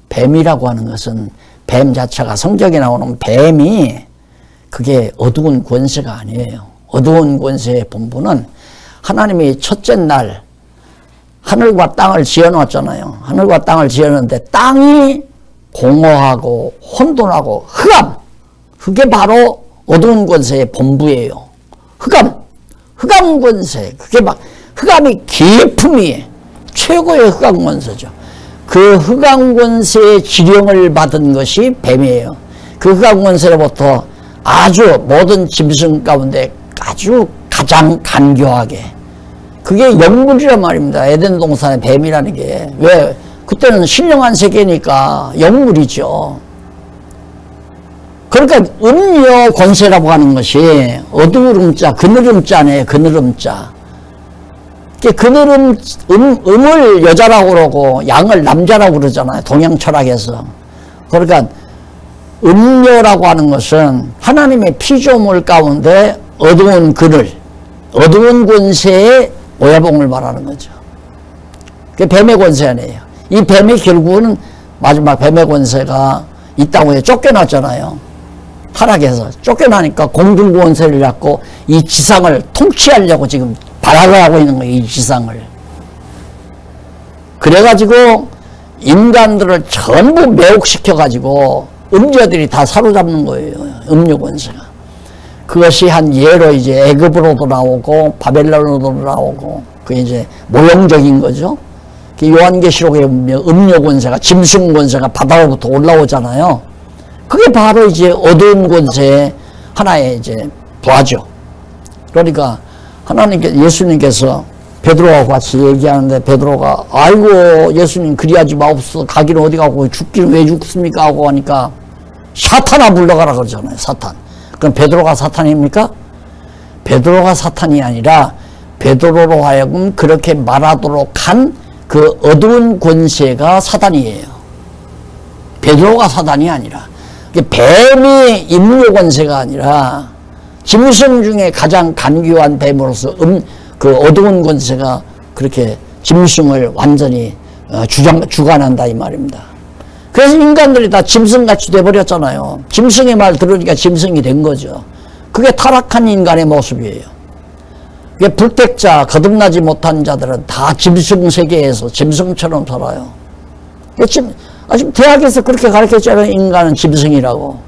뱀이라고 하는 것은 뱀 자체가 성경에 나오는 뱀이 그게 어두운 권세가 아니에요. 어두운 권세의 본부는 하나님이 첫째 날 하늘과 땅을 지어놨잖아요. 하늘과 땅을 지었는데 땅이 공허하고 혼돈하고 흑암, 그게 바로 어두운 권세의 본부예요. 흑암 권세, 그게 막 흑암이 깊음이 최고의 흑암 권세죠. 그 흑암 권세의 지령을 받은 것이 뱀이에요. 그 흑암 권세로부터 아주 모든 짐승 가운데 아주 가장 간교하게, 그게 영물이란 말입니다. 에덴 동산의 뱀이라는 게. 왜? 그때는 신령한 세계니까 영물이죠. 그러니까 음녀 권세라고 하는 것이 어두운 음자, 그늘음자네요. 그늘음자. 음을 여자라고 그러고 양을 남자라고 그러잖아요. 동양 철학에서. 그러니까 음녀라고 하는 것은 하나님의 피조물 가운데 어두운 그늘, 어두운 권세의 오야봉을 말하는 거죠. 그게 뱀의 권세 아니에요. 이 뱀이 결국은 마지막 뱀의 권세가 있다고 해요. 쫓겨났잖아요. 타락해서 쫓겨나니까 공중 권세를 갖고 이 지상을 통치하려고 지금 발악을 하고 있는 거예요. 이 지상을. 그래가지고 인간들을 전부 매혹시켜가지고 음녀들이 다 사로잡는 거예요. 음녀 권세가. 그것이 한 예로 이제 애굽으로도 나오고 바벨론으로도 나오고, 그게 이제 모형적인 거죠. 요한계시록에 보면 음녀 권세가, 짐승 권세가 바다로부터 올라오잖아요. 그게 바로 이제 어두운 권세의 하나의 이제 부하죠. 그러니까 예수님께서 베드로와 같이 얘기하는데 베드로가 아이고 예수님 그리하지 마옵소서, 가기는 어디 가고 죽기는 왜 죽습니까 하고 하니까 사탄아 물러가라 그러잖아요. 사탄. 그럼 베드로가 사탄입니까? 베드로가 사탄이 아니라 베드로로 하여금 그렇게 말하도록 한 그 어두운 권세가 사단이에요. 베드로가 사단이 아니라. 뱀이 임무 권세가 아니라 짐승 중에 가장 간교한 뱀으로서 그 어두운 권세가 그렇게 짐승을 완전히 주관한다 이 말입니다. 그래서 인간들이 다 짐승같이 돼버렸잖아요. 짐승의 말 들으니까 짐승이 된 거죠. 그게 타락한 인간의 모습이에요. 그게 불택자, 거듭나지 못한 자들은 다 짐승 세계에서 짐승처럼 살아요. 지금 대학에서 그렇게 가르쳤잖아요. 인간은 짐승이라고.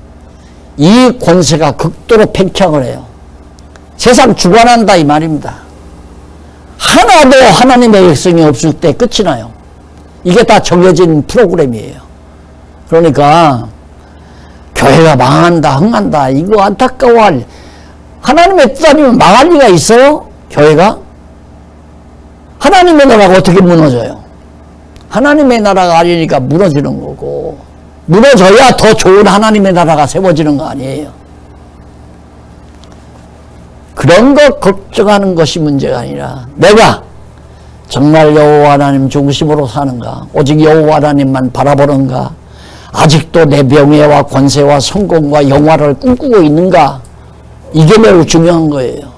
이 권세가 극도로 팽창을 해요. 세상 주관한다 이 말입니다. 하나도 하나님의 백성이 없을 때 끝이 나요. 이게 다 정해진 프로그램이에요. 그러니까 교회가 망한다, 흥한다, 이거 안타까워할, 하나님의 뜻 아니면 망할 리가 있어요? 교회가? 하나님의 나라가 어떻게 무너져요? 하나님의 나라가 아니니까 무너지는 거고, 무너져야 더 좋은 하나님의 나라가 세워지는 거 아니에요. 그런 거 걱정하는 것이 문제가 아니라 내가 정말 여호와 하나님 중심으로 사는가, 오직 여호와 하나님만 바라보는가, 아직도 내 명예와 권세와 성공과 영화를 꿈꾸고 있는가, 이게 매우 중요한 거예요.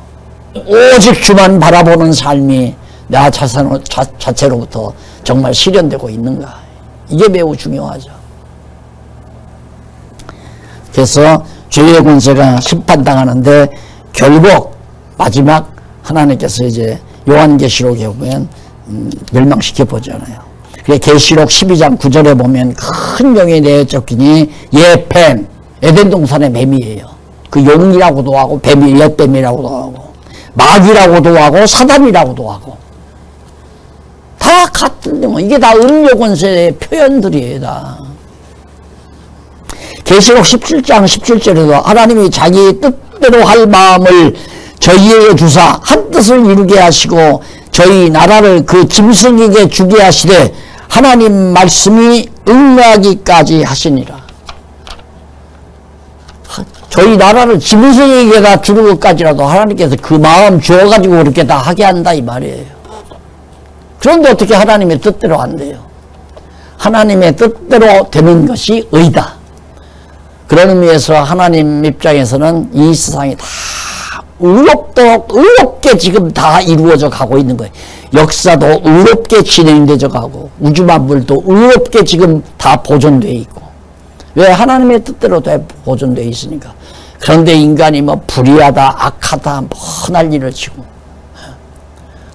오직 주만 바라보는 삶이 나 자체로부터 정말 실현되고 있는가, 이게 매우 중요하죠. 그래서 죄의 권세가 심판당하는데 결국 마지막 하나님께서 이제 요한계시록에 보면 멸망시켜 보잖아요. 계시록 12장 9절에 보면 큰 영이 내어 쫓기니 예뱀, 에덴 동산의 뱀이에요. 그 용이라고도 하고 뱀이 옛뱀이라고도 하고 마귀라고도 하고 사단이라고도 하고 다 같은 뭐 이게 다 음료 권세의 표현들이에요. 다. 계시록 17장 17절에도 하나님이 자기 뜻대로 할 마음을 저희에게 주사 한 뜻을 이루게 하시고 저희 나라를 그 짐승에게 주게 하시되 하나님 말씀이 응하기까지 하시니라. 저희 나라를 짐승에게다 주는 것까지라도 하나님께서 그 마음 주어가지고 그렇게 다 하게 한다 이 말이에요. 그런데 어떻게 하나님의 뜻대로 안 돼요? 하나님의 뜻대로 되는 것이 의다. 그런 의미에서 하나님 입장에서는 이 세상이 다 의롭게 지금 다 이루어져 가고 있는 거예요. 역사도 의롭게 진행되어 가고 우주 만물도 의롭게 지금 다 보존되어 있고. 왜? 하나님의 뜻대로 다 보존되어 있으니까. 그런데 인간이 뭐 불의하다, 악하다, 뭐 난리를 치고.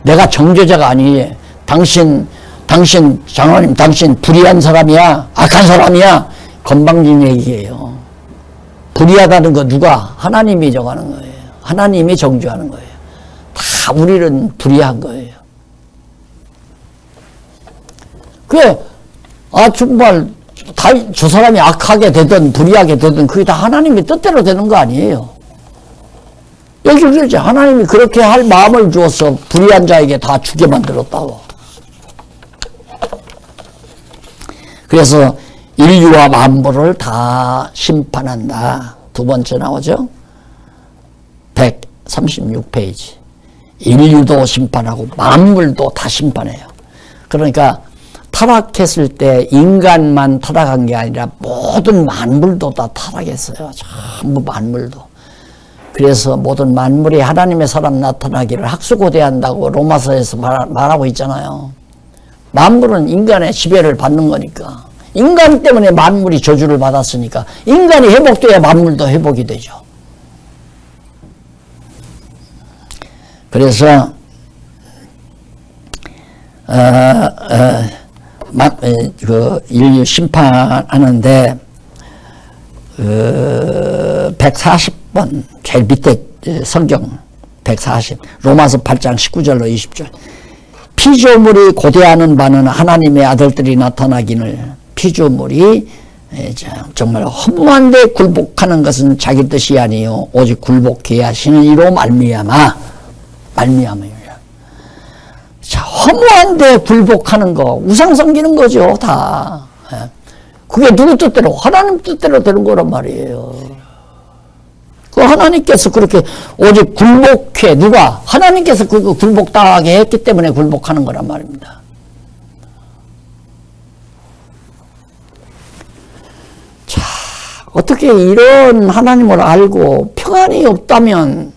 내가 정죄자가 아니에요. 당신 장로님, 당신 불의한 사람이야? 악한 사람이야? 건방진 얘기예요. 불의하다는 거 누가? 하나님이 정하는 거예요. 하나님이 정죄하는 거예요. 다 우리는 불의한 거예요. 그게 정말 저 사람이 악하게 되든 불의하게 되든 그게 다 하나님의 뜻대로 되는 거 아니에요. 여기 그러죠. 하나님이 그렇게 할 마음을 주어서 불의한 자에게 다 주게 만들었다고. 그래서 인류와 만물을 다 심판한다. 두 번째 나오죠. 136페이지. 인류도 심판하고 만물도 다 심판해요. 그러니까 타락했을 때 인간만 타락한 게 아니라 모든 만물도 다 타락했어요. 전부 만물도. 그래서 모든 만물이 하나님의 사람 나타나기를 학수고대한다고 로마서에서 말하고 있잖아요. 만물은 인간의 지배를 받는 거니까. 인간 때문에 만물이 저주를 받았으니까 인간이 회복돼야 만물도 회복이 되죠. 그래서 인류 심판하는데 140번 제일 밑에 성경 140 로마서 8장 19절로 20절 피조물이 고대하는 바는 하나님의 아들들이 나타나기를 피조물이 정말 허무한데 굴복하는 것은 자기 뜻이 아니요 오직 굴복해 하시는 이로 말미암아. 자, 허무한데 굴복하는 거 우상 섬기는 거죠 다. 그게 누구 뜻대로? 하나님 뜻대로 되는 거란 말이에요. 그 하나님께서 그렇게 오직 굴복해. 누가? 하나님께서 그거 굴복당하게 했기 때문에 굴복하는 거란 말입니다. 자, 어떻게 이런 하나님을 알고 평안이 없다면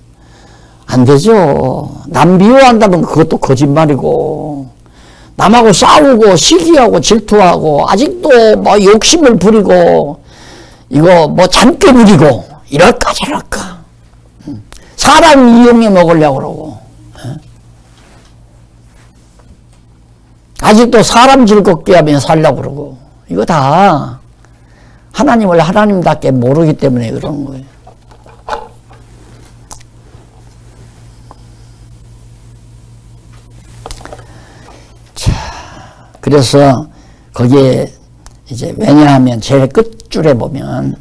안 되죠. 남 미워한다면 그것도 거짓말이고, 남하고 싸우고 시기하고 질투하고 아직도 뭐 욕심을 부리고 이거 뭐 잔꾀 부리고 이럴까 저럴까. 사람 이용해 먹으려고 그러고. 아직도 사람 즐겁게 하며 살려고 그러고. 이거 다 하나님을 하나님답게 모르기 때문에 그런 거예요. 자, 그래서 거기에 이제 왜냐하면 제일 끝줄에 보면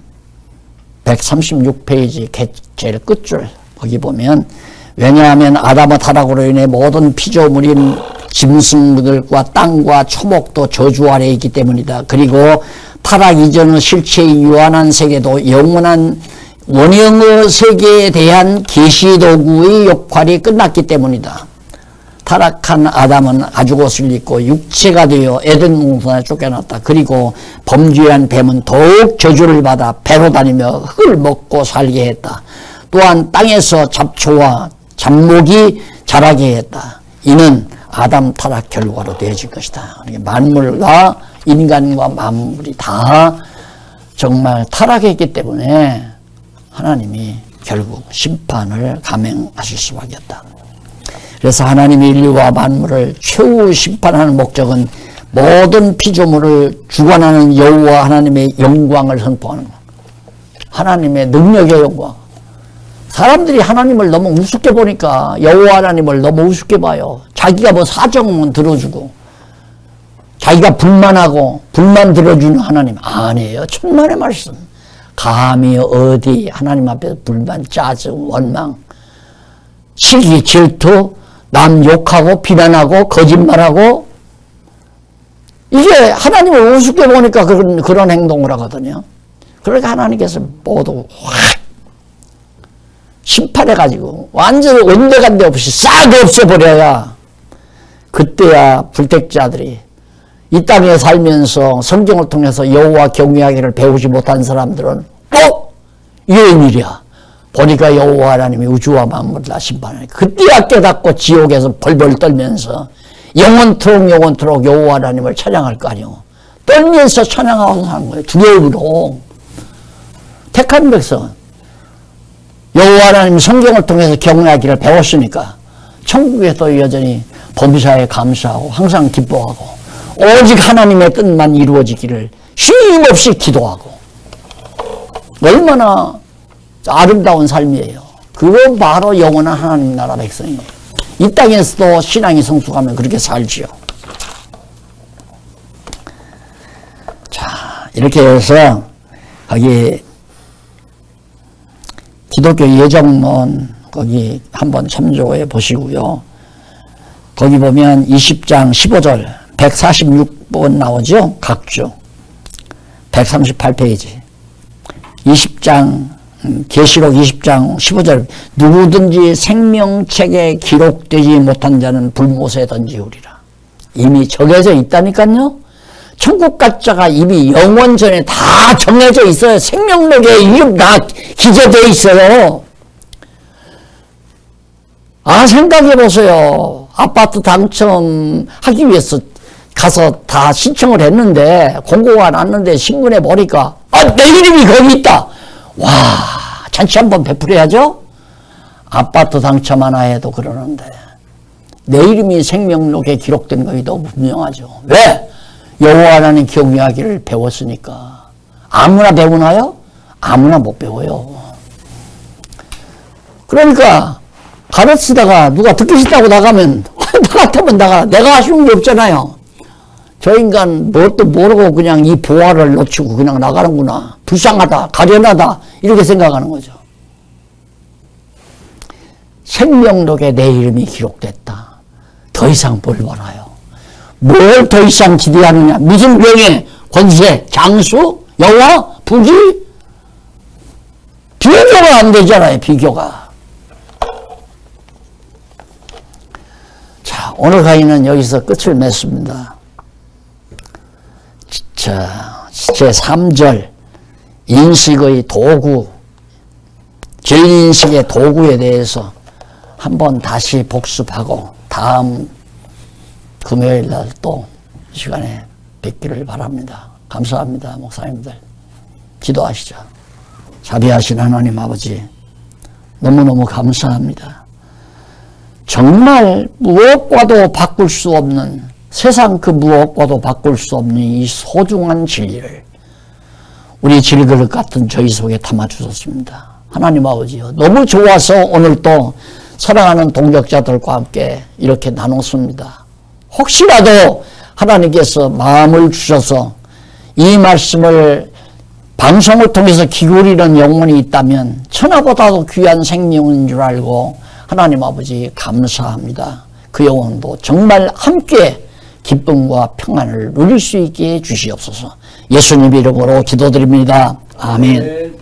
136페이지 제일 끝줄 거기 보면 왜냐하면 아담의 타락으로 인해 모든 피조물인 짐승들과 땅과 초목도 저주 아래에 있기 때문이다. 그리고 타락 이전의 실체의 유한한 세계도 영원한 원형의 세계에 대한 계시도구의 역할이 끝났기 때문이다. 타락한 아담은 가죽옷을 입고 육체가 되어 에덴 동산에 쫓겨났다. 그리고 범죄한 뱀은 더욱 저주를 받아 배로 다니며 흙을 먹고 살게 했다. 또한 땅에서 잡초와 잡목이 자라게 했다. 이는 아담 타락 결과로 되어질 것이다. 만물과 인간과 만물이 다 정말 타락했기 때문에 하나님이 결국 심판을 감행하실 수밖에 없다. 그래서 하나님이 인류와 만물을 최후 심판하는 목적은 모든 피조물을 주관하는 여호와 하나님의 영광을 선포하는 것. 하나님의 능력의 영광. 사람들이 하나님을 너무 우습게 보니까 여호와 하나님을 너무 우습게 봐요. 자기가 뭐 사정은 들어주고 자기가 불만하고 불만 들어주는 하나님 아니에요. 천만의 말씀. 감히 어디 하나님 앞에서 불만, 짜증, 원망, 시기, 질투, 남 욕하고 비난하고 거짓말하고 이게 하나님을 우습게 보니까 그런 행동을 하거든요. 그러니까 하나님께서 모두 확 심판해가지고 완전히 온데간데 없이 싹 없애버려야 그때야 불택자들이 이 땅에 살면서 성경을 통해서 여호와 경외하기를 배우지 못한 사람들은 웬일이야 보니까 여호와 하나님이 우주와 만물을 다 심판하니까 그때야 깨닫고 지옥에서 벌벌 떨면서 영원토록 여호와 하나님을 찬양할 거 아니오. 떨면서 찬양하고 하는 거예요. 두려움으로. 택한 백성은 여호와 하나님 성경을 통해서 경외하기를 배웠으니까 천국에서 여전히 범사에 감사하고 항상 기뻐하고 오직 하나님의 뜻만 이루어지기를 쉼없이 기도하고 얼마나 아름다운 삶이에요. 그거 바로 영원한 하나님 나라 백성이에요. 이 땅에서도 신앙이 성숙하면 그렇게 살지요. 자, 이렇게 해서 거기 기독교 예정론 거기 한번 참조해 보시고요. 거기 보면 20장 15절 146번 나오죠. 각주 138페이지 20장 계시록 20장 15절 누구든지 생명책에 기록되지 못한 자는 불못에 던지우리라. 이미 정해져 있다니까요. 천국 가짜가 이미 영원 전에 다 정해져 있어요. 생명록에 이름 다 기재되어 있어요. 생각해 보세요. 아파트 당첨하기 위해서 가서 다 신청을 했는데 공고가 났는데 신문에 보니까 내 이름이 거기 있다. 와, 잔치 한번 베풀어야죠. 아파트 당첨 하나 해도 그러는데 내 이름이 생명록에 기록된 것이 너무 분명하죠. 왜? 여호와 하나님 경외하기를 배웠으니까. 아무나 배우나요? 아무나 못 배워요. 그러니까 가르치다가 누가 듣기 싫다고 나가면 나 같으면 내가 아쉬운 게 없잖아요. 저 인간 뭣도 모르고 그냥 이 보화를 놓치고 그냥 나가는구나. 불쌍하다, 가련하다 이렇게 생각하는 거죠. 생명록에 내 이름이 기록됐다. 더 이상 뭘 바라요? 뭘 더 이상 기대하느냐? 무슨 명예, 권세, 장수, 여와, 부귀? 비교가 안 되잖아요. 비교가. 자, 오늘 강의는 여기서 끝을 맺습니다. 자, 제3절 인식의 도구, 진리인식의 도구에 대해서 한번 다시 복습하고 다음 금요일 날 또 시간에 뵙기를 바랍니다. 감사합니다. 목사님들. 기도하시죠. 자비하신 하나님 아버지, 너무너무 감사합니다. 정말 무엇과도 바꿀 수 없는, 세상 그 무엇과도 바꿀 수 없는 이 소중한 진리를 우리 질그릇 같은 저희 속에 담아주셨습니다. 하나님 아버지요, 너무 좋아서 오늘 또 사랑하는 동역자들과 함께 이렇게 나눴습니다. 혹시라도 하나님께서 마음을 주셔서 이 말씀을 방송을 통해서 기울이는 영혼이 있다면 천하보다도 귀한 생명인 줄 알고 하나님 아버지 감사합니다. 그 영혼도 정말 함께 기쁨과 평안을 누릴 수 있게 해주시옵소서. 예수님 이름으로 기도드립니다. 아멘.